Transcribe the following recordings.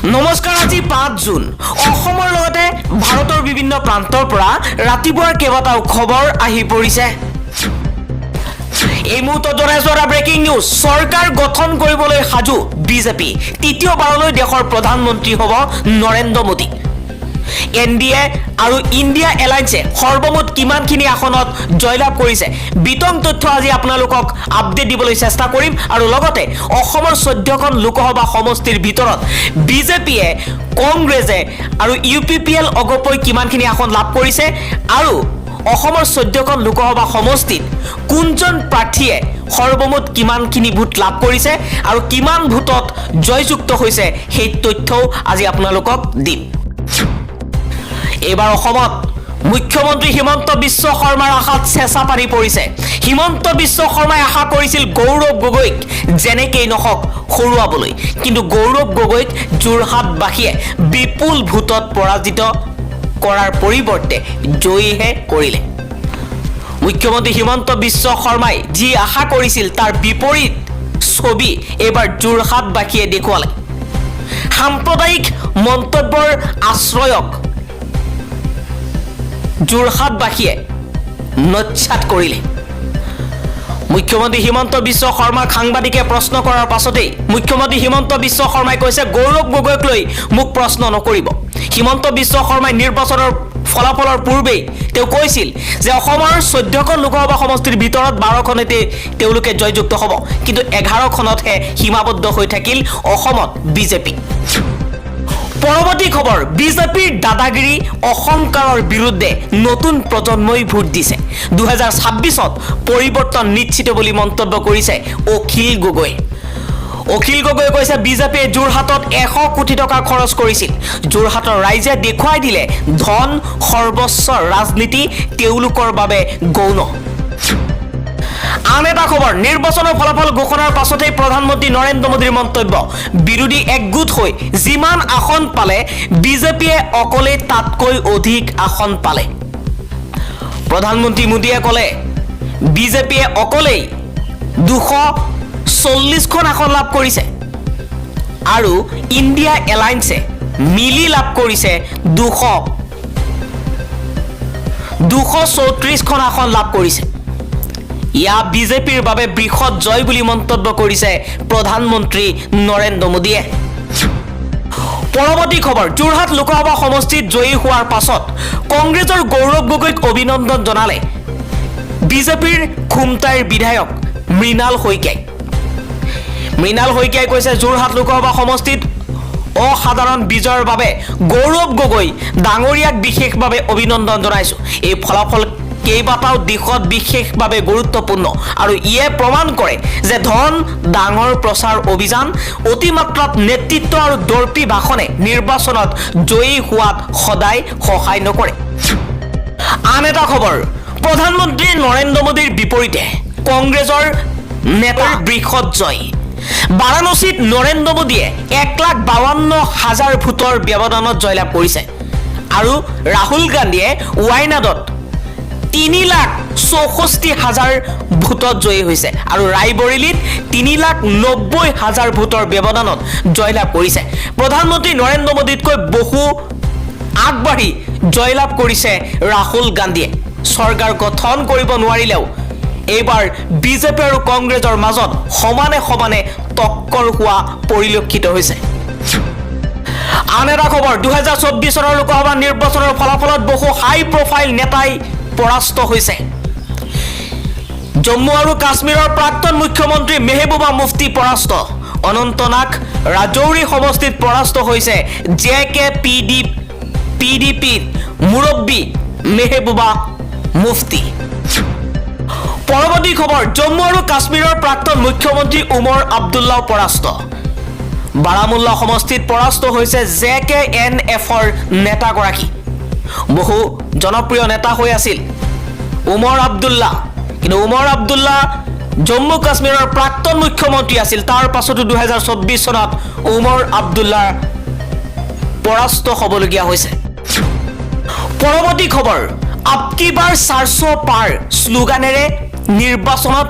নমস্কাৰ। আজি 5 জুন। অসমৰ লগতে ভাৰতৰ বিভিন্ন প্ৰান্তৰ পৰা ৰাতিপুৱাৰ কেইবাটাও খবৰ আহি পৰিছে। এই মুহূৰ্তত জনাইছো এটা ব্ৰেকিং নিউজ। চৰকাৰ গঠন কৰিবলৈ সাজু বিজেপি। তৃতীয়বাৰলৈ দেশৰ প্ৰধানমন্ত্ৰী হ'ব নৰেন্দ্ৰ মোদী। এনডিএ আৰু ইণ্ডিয়া এলায়েন্সে সৰ্বমুঠ কিমানখিনি আসনত জয়লাভ কৰিছে, বিতং তথ্য আজি আপোনালোকক আপডেট দিবলৈ চেষ্টা কৰিম। আৰু লগতে অসমৰ 14খন লোকসভা সমষ্টিৰ ভিতৰত বিজেপিয়ে, কংগ্ৰেছে আৰু UPPL অগপই কিমানখিনি আসন লাভ কৰিছে আৰু অসমৰ 14খন লোকসভা সমষ্টিত কোনজন প্ৰাৰ্থীয়ে সৰ্বমুঠ কিমানখিনি ভোট লাভ কৰিছে আৰু কিমান ভোটত জয়যুক্ত হৈছে, সেই তথ্যও আজি আপোনালোকক দিম। এইবাৰ অসমত মুখ্যমন্ত্ৰী হিমন্ত বিশ্ব শৰ্মাৰ আশাত চেঁচা পানী পৰিছে। হিমন্ত বিশ্ব শৰ্মাই আশা কৰিছিল গৌৰৱ গগৈক যেনেকেই নহওক হৰুৱাবলৈ, কিন্তু গৌৰৱ গগৈক যোৰহাটবাসীয়ে বিপুল ভোটত পৰাজিত কৰাৰ পৰিৱৰ্তে জয়ীহে কৰিলে। মুখ্যমন্ত্ৰী হিমন্ত বিশ্ব শৰ্মাই যি আশা কৰিছিল তাৰ বিপৰীত ছবি এইবাৰ যোৰহাটবাসীয়ে দেখুৱালে। সাম্প্ৰদায়িক মন্তব্যৰ আশ্ৰয়ক যোৰহাটবাসীয়ে নচ্ছাত কৰিলে। মুখ্যমন্ত্ৰী হিমন্ত বিশ্ব শৰ্মাক সাংবাদিকে প্ৰশ্ন কৰাৰ পাছতেই মুখ্যমন্ত্ৰী হিমন্ত বিশ্ব শৰ্মাই কৈছে, গৌৰৱ গগৈক লৈ মোক প্ৰশ্ন নকৰিব। হিমন্ত বিশ্ব শৰ্মাই নিৰ্বাচনৰ ফলাফলৰ পূৰ্বেই তেওঁ কৈছিল যে অসমৰ 14খন লোকসভা সমষ্টিৰ ভিতৰত 12খনতে তেওঁলোকে জয়যুক্ত হ'ব, কিন্তু 11খনতহে সীমাবদ্ধ হৈ থাকিল অসমত বিজেপি। পৰৱৰ্তী খবৰ, বিজেপিৰ দাদাগিৰি অহংকাৰৰ বিৰুদ্ধে নতুন প্ৰজন্মই ভোট দিছে। 2026ত পৰিৱৰ্তন নিশ্চিত বুলি মন্তব্য কৰিছে অখিল গগৈ। অখিল গগৈয়ে কৈছে, বিজেপিয়ে যোৰহাটত 100 কোটি টকা খৰচ কৰিছিল। যোৰহাটৰ ৰাইজে দেখুৱাই দিলে ধন সৰ্বোচ্চ ৰাজনীতি তেওঁলোকৰ বাবে গৌণ। আন এটা খবৰ, নিৰ্বাচনৰ ফলাফল ঘোষণাৰ পাছতেই প্ৰধানমন্ত্ৰী নৰেন্দ্ৰ মোদীৰ মন্তব্য, বিৰোধী একগোট হৈ যিমান আসন পালে বিজেপিয়ে অকলে তাতকৈ অধিক আসন পালে। প্ৰধানমন্ত্ৰী মোদীয়ে ক'লে, বিজেপিয়ে অকলেই 240খন আসন লাভ কৰিছে আৰু ইণ্ডিয়া এলায়েন্সে মিলি লাভ কৰিছে 234খন আসন লাভ কৰিছে। ইয়া বিজেপিৰ বাবে বৃহৎ জয় বুলি মন্তব্য কৰিছে প্ৰধানমন্ত্ৰী নৰেন্দ্ৰ মোদীয়ে। পৰৱৰ্তী খবৰ, যোৰহাট লোকসভা সমষ্টিত জয়ী হোৱাৰ পাছত কংগ্ৰেছৰ গৌৰৱ গগৈক অভিনন্দন জনালে বিজেপিৰ খুমটাইৰ বিধায়ক মৃণাল শইকীয়াই। মৃণাল শইকীয়াই কৈছে, যোৰহাট লোকসভা সমষ্টিত অসাধাৰণ বিজয়ৰ বাবে গৌৰৱ গগৈ ডাঙৰীয়াক বিশেষভাৱে অভিনন্দন জনাইছো। এই ফলাফল কেইবাটাও দিশত বিশেষভাৱে গুৰুত্বপূৰ্ণ আৰু ইয়ে প্ৰমাণ কৰে যে ধন ডাঙৰ প্ৰচাৰ অভিযান, অতিমাত্ৰাত নেতৃত্ব আৰু দৰ্পী ভাষণে নিৰ্বাচনত জয়ী হোৱাত সদায় সহায় নকৰে। আন এটা খবৰ, প্ৰধানমন্ত্ৰী নৰেন্দ্ৰ মোদীৰ বিপৰীতে কংগ্ৰেছৰ নেতাৰ বৃহৎ জয়। বাৰাণসীত নৰেন্দ্ৰ মোদীয়ে 1,52,000 ভোটৰ ব্যৱধানত জয়লাভ কৰিছে আৰু ৰাহুল গান্ধীয়ে ৱাইনাদত 3,64,000 ভোটত জয়ী হৈছে আৰু ৰায়বৰেলীত 3,90,000 ভোটৰ ব্যৱধানত জয়লাভ কৰিছে। প্ৰধানমন্ত্ৰী নৰেন্দ্ৰ মোদীতকৈ বহু আগবাঢ়ি জয়লাভ কৰিছে ৰাহুল গান্ধীয়ে। চৰকাৰ গঠন কৰিব নোৱাৰিলেও এইবাৰ বিজেপি আৰু কংগ্ৰেছৰ মাজত সমানে সমানে টক্কৰ হোৱা পৰিলক্ষিত হৈছে। আন এটা খবৰ, 2024 চনৰ লোকসভা নিৰ্বাচনৰ ফলাফলত বহু হাই প্ৰফাইল নেতাই পৰাস্ত হৈছে। জম্মু আৰু কাশ্মীৰৰ প্ৰাক্তন মুখ্যমন্ত্ৰী মেহবুবা মুফতি পৰাস্ত। অনন্তনাগ ৰাজৌৰী সমষ্টিত পৰাস্ত হৈছে JK PDPৰ মুৰব্বী মেহবুবা মুফতি। পৰৱৰ্তী খবৰ, জম্মু আৰু কাশ্মীৰৰ প্ৰাক্তন মুখ্যমন্ত্ৰী উমৰ আব্দুল্লাহ পৰাস্ত। বাৰামুল্লা সমষ্টিত পৰাস্ত হৈছে JKNFৰ নেতাগৰাকী। বহু জনপ্ৰিয় নেতা হৈ আছিল উমৰ আব্দুল্লাহ, কিন্তু উমৰ আব্দুল্লাহ জম্মু কাশ্মীৰৰ প্ৰাক্তন মুখ্যমন্ত্ৰী আছিল। তাৰ পাছতো 2024 চনত উমৰ আব্দুল্লাহ পৰাস্ত হ'বলগীয়া হৈছে। পৰৱৰ্তী খবৰ, আপকি বাৰ 400 পাৰ শ্লোগানেৰে নিৰ্বাচনত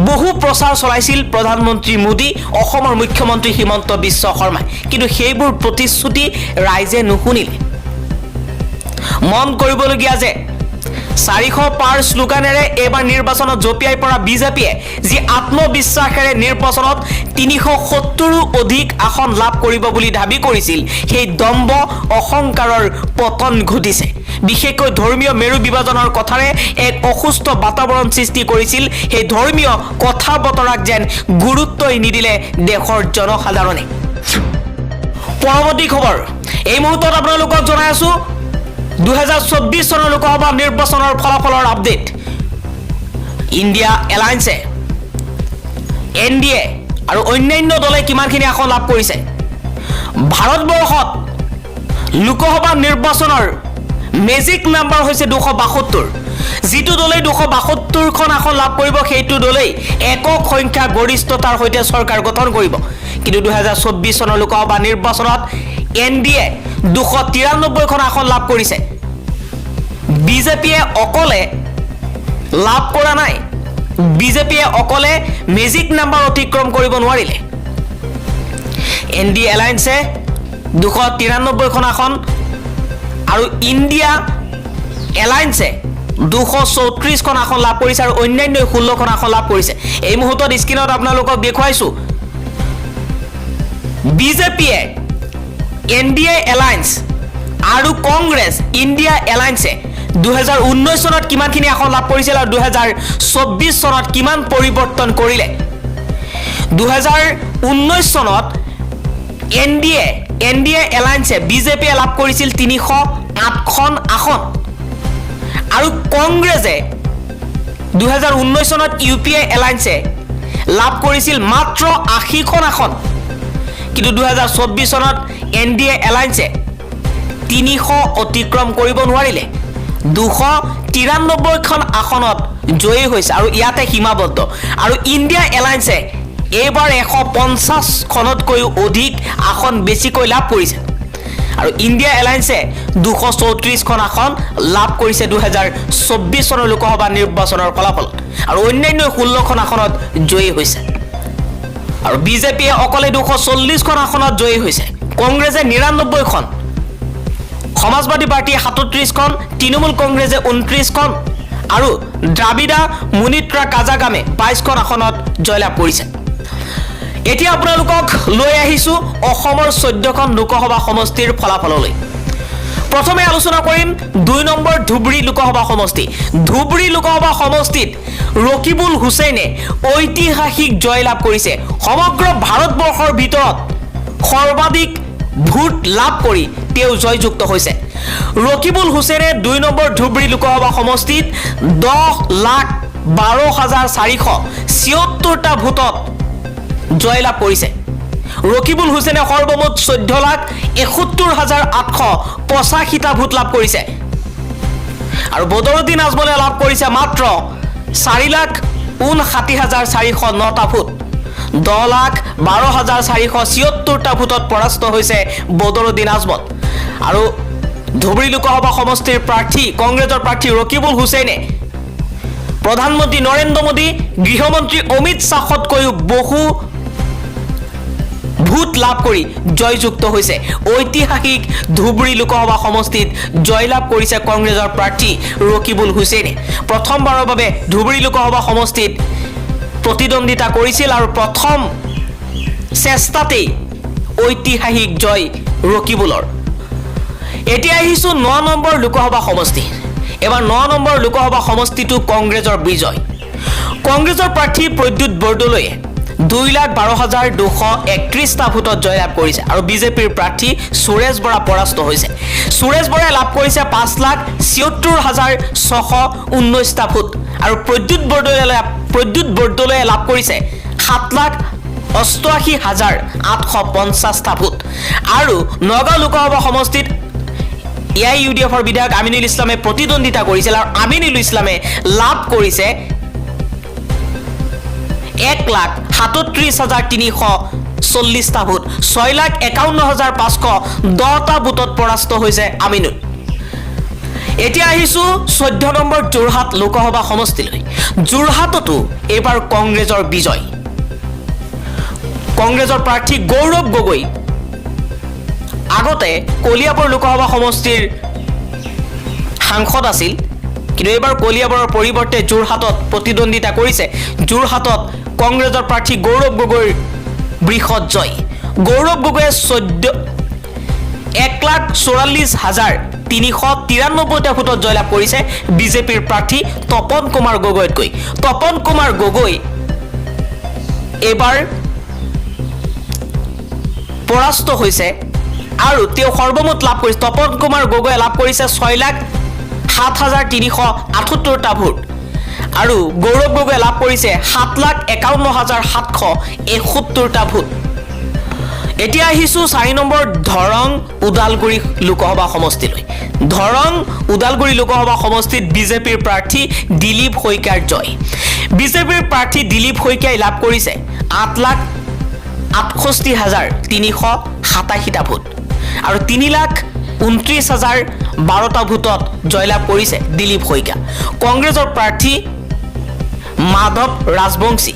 বহু প্ৰচাৰ চলাইছিল প্ৰধানমন্ত্ৰী মোদী অসমৰ মুখ্যমন্ত্ৰী হিমন্ত বিশ্ব শৰ্মাই কিন্তু সেইবোৰ প্ৰতিশ্ৰুতি ৰাইজে নুশুনিলে মন কৰিবলগীয়া যে 400 পাৰ শ্লোগানেৰে এবাৰ নিৰ্বাচনত জপিয়াই পৰা বিজেপিয়ে যি আত্মবিশ্বাসেৰে নিৰ্বাচনত 370ৰো অধিক আসন লাভ কৰিব বুলি দাবী কৰিছিল সেই দম্ভ অহংকাৰৰ পতন ঘটিছে বিশেষকৈ ধৰ্মীয় মেৰু বিভাজনৰ কথাৰে এক অসুস্থ বাতাবৰণ সৃষ্টি কৰিছিল সেই ধৰ্মীয় কথা বতৰাক যেন গুৰুত্বই নিদিলে দেশৰ জনসাধাৰণে পৰৱৰ্তী খবৰ এই মুহূৰ্তত আপোনালোকক জনাই আছো 2024 চনৰ লোকসভা নিৰ্বাচনৰ ফলাফলৰ আপডেট ইণ্ডিয়া এলায়েন্সে এনডিএ আৰু অন্যান্য দলে কিমানখিনি আসন লাভ কৰিছে ভাৰতবৰ্ষত লোকসভা নিৰ্বাচনৰ মেজিক নাম্বাৰ হৈছে 272 যিটো দলে 272 খন আসন লাভ কৰিব সেইটো দলেই একক সংখ্যা গৰিষ্ঠতাৰ সৈতে চৰকাৰ গঠন কৰিব কিন্তু 2024 চনৰ লোকসভা নিৰ্বাচনত এনডিএ 293 খন আসন লাভ কৰিছে বিজেপিয়ে অকলে লাভ কৰা নাই বিজেপিয়ে অকলে মেজিক নাম্বাৰ অতিক্ৰম কৰিব নোৱাৰিলে এনডিএ এলায়েন্সে 293 খন আসন আৰু ইণ্ডিয়া এলায়েন্সে 234 খন আসন লাভ কৰিছে আৰু অন্যান্য 16 খন আসন লাভ কৰিছে এই মুহূৰ্তত স্ক্ৰীনত আপোনালোকক দেখুৱাইছো বিজেপিয়ে এনডিএ এলায়েন্স আৰু কংগ্ৰেছ ইণ্ডিয়া এলায়েন্সে 2019 চনত কিমানখিনি আসন লাভ কৰিছিল আৰু 2024 চনত কিমান পৰিৱৰ্তন কৰিলে 2019 চনত এনডিএ এলায়েন্সে বিজেপিয়ে লাভ কৰিছিল 308 খন আসন আৰু কংগ্ৰেছে 2019 চনত ইউপিএ এলায়েন্সে লাভ কৰিছিল মাত্ৰ 80 খন আসন কিন্তু 2024 চনত এনডিএ এলায়েন্সে 300 অতিক্ৰম কৰিব নোৱাৰিলে 293 খন আসনত জয়ী হৈছে আৰু ইয়াতে সীমাবদ্ধ আৰু ইণ্ডিয়া এলায়েন্সে এইবাৰ 150 খনতকৈ অধিক আসন বেছিকৈ লাভ কৰিছে আৰু ইণ্ডিয়া এলায়েন্সে 234 খন আসন লাভ কৰিছে 2024 চনৰ লোকসভা নিৰ্বাচনৰ ফলাফল আৰু অন্যান্য 16 খন আসনত জয়ী হৈছে আৰু বিজেপিয়ে অকলে 240 খন আসনত জয়ী হৈছে কংগ্ৰেছে 99 খন সমাজবাদী পাৰ্টিয়ে 37 খন তৃণমূল কংগ্ৰেছে 29 খন আৰু দ্ৰাবিড়া মুনিত্ৰা কাজাগামে 22 খন আসনত জয়লাভ কৰিছে এতিয়া আপোনালোকক লৈ আহিছো অসমৰ 14 খন লোকসভা সমষ্টিৰ ফলাফললৈ প্ৰথমে আলোচনা কৰিম 2 নম্বৰ ধুবুৰী লোকসভা সমষ্টি ধুবুৰী লোকসভা সমষ্টিত ৰকিবুল হুছেইনে ঐতিহাসিক জয় লাভ কৰিছে সমগ্ৰ ভাৰতবৰ্ষৰ ভিতৰত সৰ্বাধিক ভোট লাভ কৰি তেওঁ জয়যুক্ত হৈছে ৰকিবুল হুছেইনে 2 নম্বৰ ধুবুৰী লোকসভা সমষ্টিত 10,12,476টা ভোটত জয়লাভ কৰিছে ৰকিবুল হুছেইনে সৰ্বমুঠ 14,71,885টা ভোট লাভ কৰিছে আৰু বদৰুদ্দিন আজমলে লাভ কৰিছে মাত্ৰ 4,59,409টা ভোট 10,12,476টা ভোটত পৰাস্ত হৈছে বদৰুদ্দিন আজমল আৰু ধুবুৰী লোকসভা সমষ্টিৰ প্ৰাৰ্থী কংগ্ৰেছৰ প্ৰাৰ্থী ৰকিবুল হুছেইনে প্ৰধানমন্ত্ৰী নৰেন্দ্ৰ মোদী গৃহমন্ত্ৰী অমিত শ্বাহতকৈও বহু ভোট লাভ কৰি জয়যুক্ত হৈছে ঐতিহাসিক ধুবুৰী লোকসভা সমষ্টিত জয়লাভ কৰিছে কংগ্ৰেছৰ প্ৰাৰ্থী ৰকিবুল হুছেইনে প্ৰথমবাৰৰ বাবে ধুবুৰী লোকসভা সমষ্টিত প্ৰতিদ্বন্দ্বিতা কৰিছিল আৰু প্ৰথম চেষ্টাতেই ঐতিহাসিক জয় ৰকিবুলৰ এতিয়া আহিছো 9 নম্বৰ লোকসভা সমষ্টি এবাৰ 9 নম্বৰ লোকসভা সমষ্টিটো কংগ্ৰেছৰ বিজয় কংগ্ৰেছৰ প্ৰাৰ্থী প্ৰদ্যুৎ বৰদলৈয়ে 2,12,231টা ভোটত জয়লাভ কৰিছে আৰু বিজেপিৰ প্ৰাৰ্থী সুৰেশ বৰা পৰাস্ত হৈছে সুৰেশ বৰাই লাভ কৰিছে 5,76,619টা ভোট আৰু প্ৰদ্যুৎ বৰদলৈয়ে লাভ কৰিছে 7,88,850টা ভোট আৰু নগাঁও লোকসভা সমষ্টিত এআইইউডিএফৰ বিধায়ক আমিনুল ইছলামে প্ৰতিদ্বন্দ্বিতা কৰিছিল আৰু আমিনুল ইছলামে লাভ কৰিছে 1,37,340টা ভোট 6,51,510টা ভোটত পৰাস্ত হৈছে আমিনুল এতিয়া আহিছো 14 নম্বৰ যোৰহাট লোকসভা সমষ্টিলৈ। যোৰহাটতো এইবাৰ কংগ্ৰেছৰ বিজয়। কংগ্ৰেছৰ প্ৰাৰ্থী গৌৰৱ গগৈ আগতে কলিয়াবৰ লোকসভা সমষ্টিৰ সাংসদ আছিল, কিন্তু এইবাৰ কলিয়াবৰৰ পৰিৱৰ্তে যোৰহাটত প্ৰতিদ্বন্দ্বিতা কৰিছে। যোৰহাটত কংগ্ৰেছৰ প্ৰাৰ্থী গৌৰৱ গগৈৰ বৃহৎ জয়। গৌৰৱ গগৈয়ে 1,44,393টা ভোটত জয়লাভ কৰিছে বিজেপিৰ প্ৰাৰ্থী তপন কুমাৰ গগৈতকৈ। তপন কুমাৰ গগৈ এইবাৰ পৰাস্ত হৈছে আৰু তেওঁ সৰ্বমুঠ লাভ কৰিছে। তপন কুমাৰ গগৈয়ে লাভ কৰিছে 6,07,378টা ভোট আৰু গৌৰৱ গগৈয়ে লাভ কৰিছে 7,51,771টা ভোট। এতিয়া আহিছো 4 নম্বৰ ধৰং ওদালগুৰি লোকসভা সমষ্টিলৈ। ধৰং ওদালগুৰি লোকসভা সমষ্টিত বিজেপিৰ প্ৰাৰ্থী দিলীপ শইকীয়াৰ জয়। বিজেপিৰ প্ৰাৰ্থী দিলীপ শইকীয়াই লাভ কৰিছে 8,68,387টা ভোট আৰু 3,29,012টা ভোটত জয়লাভ কৰিছে দিলীপ শইকীয়া। কংগ্ৰেছৰ প্ৰাৰ্থী মাধৱ ৰাজবংশী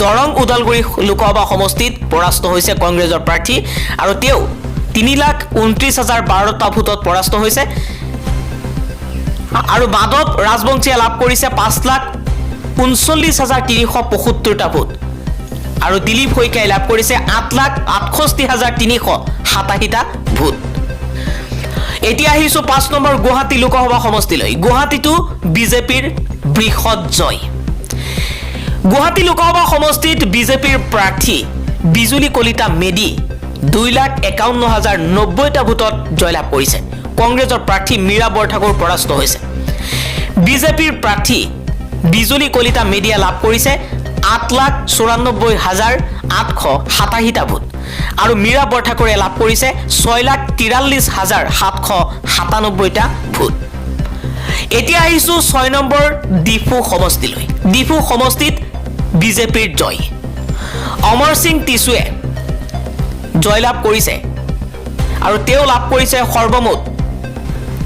দৰং ওদালগুৰি লোকসভা সমষ্টিত পৰাস্ত হৈছে কংগ্ৰেছৰ প্ৰাৰ্থী আৰু তেওঁ 3,29,012টা ভোটত পৰাস্ত হৈছে আৰু মাধৱ ৰাজবংশীয়ে লাভ কৰিছে 5,39,375টা ভোট আৰু দিলীপ শইকীয়াই লাভ কৰিছে 8,68,387টা ভোট। এতিয়া আহিছো 5 নম্বৰ গুৱাহাটী লোকসভা সমষ্টিলৈ। গুৱাহাটীতো বিজেপিৰ বৃহৎ জয়। গুৱাহাটী লোকসভা সমষ্টিত বিজেপিৰ প্ৰাৰ্থী বিজুলী কলিতা মেধি 2,51,090টা ভোটত জয়লাভ কৰিছে। কংগ্ৰেছৰ প্ৰাৰ্থী মীৰা বৰঠাকুৰ পৰাস্ত হৈছে। বিজেপিৰ প্ৰাৰ্থী বিজুলী কলিতা মেধিয়ে লাভ কৰিছে 8,94,887টা ভোট আৰু মীৰা বৰঠাকুৰে লাভ কৰিছে 6,43,797টা ভোট। এতিয়া আহিছো 6 নম্বৰ ডিফু সমষ্টিলৈ। ডিফু সমষ্টিত বিজেপিৰ জয়। অমৰ সিং টিছুৱে জয়লাভ কৰিছে আৰু তেওঁ লাভ কৰিছে সৰ্বমুঠ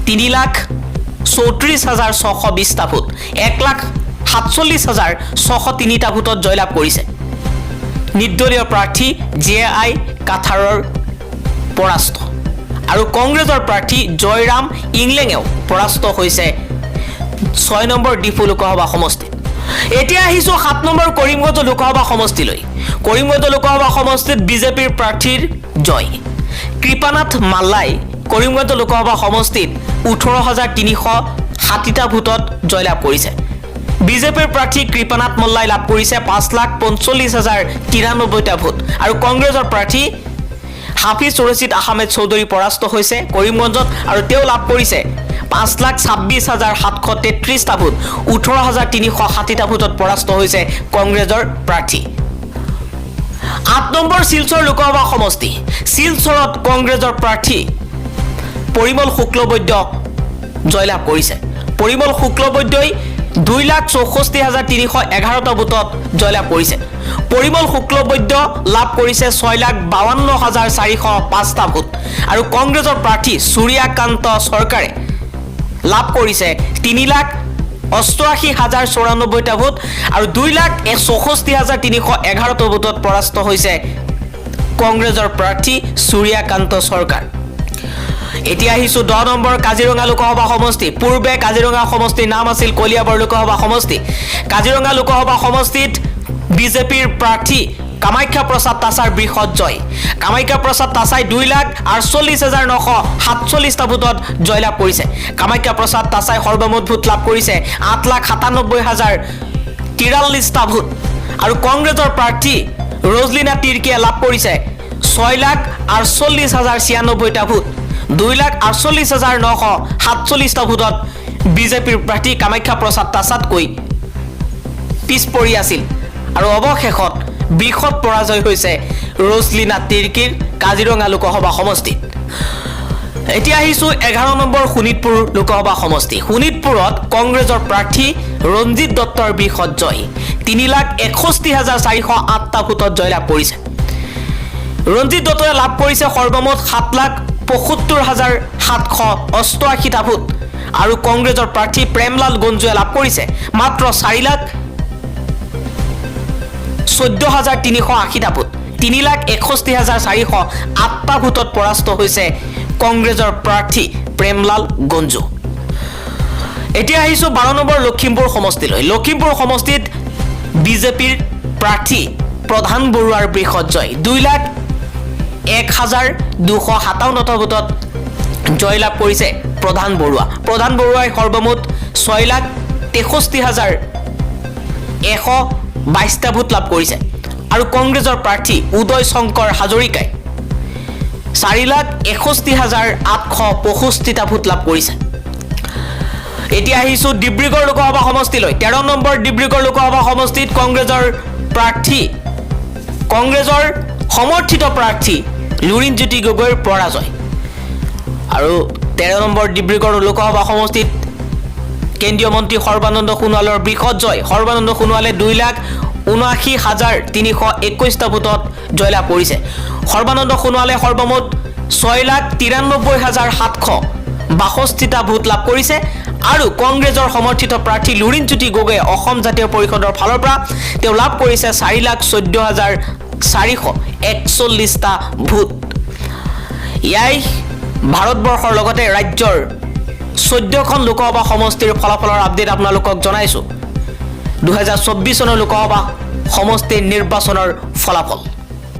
3,34,620টা ভোট। 1,47,603টা ভোটত জয়লাভ কৰিছে। নিৰ্দলীয় প্ৰাৰ্থী JI কাথাৰৰ পৰাস্ত আৰু কংগ্ৰেছৰ প্ৰাৰ্থী জয়ৰাম ইংলেঙেও পৰাস্ত হৈছে 6 নম্বৰ ডিফু লোকসভা সমষ্টিত। এতিয়া আহিছো 7 নম্বৰ কৰিমগঞ্জ লোকসভা সমষ্টিলৈ। কৰিমগঞ্জ লোকসভা সমষ্টিত বিজেপিৰ প্ৰাৰ্থীৰ জয়। কৃপানাথ মাল্লাই কৰিমগঞ্জ লোকসভা সমষ্টিত 18,360টা ভোটত জয়লাভ কৰিছে। বিজেপিৰ প্ৰাৰ্থী কৃপানাথ মল্লাই লাভ কৰিছে 5,45,093টা ভোট আৰু কংগ্ৰেছৰ প্ৰাৰ্থী হাফিজ ৰছিদ আহমেদ চৌধুৰী পৰাস্ত হৈছে কৰিমগঞ্জত আৰু তেওঁ লাভ কৰিছে 5,26,733টা ভোট। 18,360টা ভোটত পৰাস্ত হৈছে কংগ্ৰেছৰ প্ৰাৰ্থী। 8 নম্বৰ শিলচৰ লোকসভা সমষ্টি। শিলচৰত কংগ্ৰেছৰ প্ৰাৰ্থী পৰিমল শুক্লবৈদ্য জয়লাভ কৰিছে। পৰিমল শুক্লবৈদ্যই 2,64,311টা ভোটত জয়লাভ কৰিছে। পৰিমল শুক্লবৈদ্য লাভ কৰিছে 6,52,405টা ভোট আৰু কংগ্ৰেছৰ প্ৰাৰ্থী সূৰ্যকান্ত চৰকাৰে লাভ কৰিছে 3,88,094টা ভোট আৰু 2,64,311টা ভোটত পৰাস্ত হৈছে কংগ্ৰেছৰ প্ৰাৰ্থী সূৰ্যকান্ত চৰকাৰ। এতিয়া আহিছো 10 নম্বৰ কাজিৰঙা লোকসভা সমষ্টি। পূৰ্বে কাজিৰঙা সমষ্টিৰ নাম আছিল কলিয়াবৰ লোকসভা সমষ্টি। কাজিৰঙা লোকসভা সমষ্টিত বিজেপিৰ প্ৰাৰ্থী কামাখ্যা প্ৰসাদ তাছাৰ বৃহৎ জয়। কামাখ্যা প্ৰসাদ তাছাই 2,48,947টা ভোটত জয়লাভ কৰিছে। কামাখ্যা প্ৰসাদ তাছাই সৰ্বমুঠ ভোট লাভ কৰিছে 8,97,043টা ভোট আৰু কংগ্ৰেছৰ প্ৰাৰ্থী ৰজলিনা তিৰ্কীয়ে লাভ কৰিছে 6,48,096টা ভোট। 2,48,947টা ভোটত বিজেপিৰ প্ৰাৰ্থী কামাখ্যা প্ৰসাদ তাছাতকৈ পিছ পৰি আছিল আৰু অৱশেষত বৃহৎ পৰাজয় হৈছে ৰজলিনা তিৰ্কীৰ কাজিৰঙা লোকসভা সমষ্টিত। এতিয়া আহিছো 11 নম্বৰ শোণিতপুৰ লোকসভা সমষ্টি। শোণিতপুৰত কংগ্ৰেছৰ প্ৰাৰ্থী ৰঞ্জিত দত্তৰ বৃহৎ জয়। 3,61,408টা ভোটত জয়লাভ কৰিছে। ৰঞ্জিত দত্তই লাভ কৰিছে সৰ্বমুঠ 7,75,788টা ভোট আৰু কংগ্ৰেছৰ প্ৰাৰ্থী প্ৰেমলাল গঞ্জুৱে লাভ কৰিছে মাত্ৰ 4,14,380টা ভোট। 3,61,408টা ভোটত পৰাস্ত হৈছে কংগ্ৰেছৰ প্ৰাৰ্থী প্ৰেমলাল গঞ্জু। এতিয়া আহিছো 12 নম্বৰ লখিমপুৰ সমষ্টিলৈ। লখিমপুৰ সমষ্টিত বিজেপিৰ প্ৰাৰ্থী প্ৰধান বৰুৱাৰ বৃহৎ জয়। 2,01,257টা ভোটত জয়লাভ কৰিছে প্ৰধান বৰুৱা। প্ৰধান বৰুৱাই সৰ্বমুঠ 6,63,122টা ভোট লাভ কৰিছে আৰু কংগ্ৰেছৰ প্ৰাৰ্থী উদয় শংকৰ হাজৰিকাই 4,61,865টা ভোট লাভ কৰিছে। এতিয়া আহিছো ডিব্ৰুগড় লোকসভা সমষ্টিলৈ। 13 নম্বৰ ডিব্ৰুগড় লোকসভা সমষ্টিত কংগ্ৰেছৰ সমৰ্থিত প্ৰাৰ্থী লুৰিণজ্যোতি গগৈৰ পৰাজয়। আৰু 13 নম্বৰ ডিব্ৰুগড় লোকসভা সমষ্টিত কেন্দ্ৰীয় মন্ত্ৰী সৰ্বানন্দ সোণোৱালৰ বৃহৎ জয়। সৰ্বানন্দ সোণোৱালে 2,79,321টা ভোটত জয়লাভ কৰিছে। সৰ্বানন্দ সোণোৱালে সৰ্বমুঠ 6,93,762টা ভোট লাভ কৰিছে আৰু কংগ্ৰেছৰ সমৰ্থিত প্ৰাৰ্থী লুৰিণজ্যোতি গগৈয়ে অসম জাতীয় পৰিষদৰ ফালৰ পৰা তেওঁ লাভ কৰিছে 4,14,441টা ভোট। ইয়াই ভাৰতবৰ্ষৰ লগতে ৰাজ্যৰ 14খন লোকসভা সমষ্টিৰ ফলাফলৰ আপডেট আপোনালোকক জনাইছো। 2024 চনৰ লোকসভা সমষ্টিৰ নিৰ্বাচনৰ ফলাফল।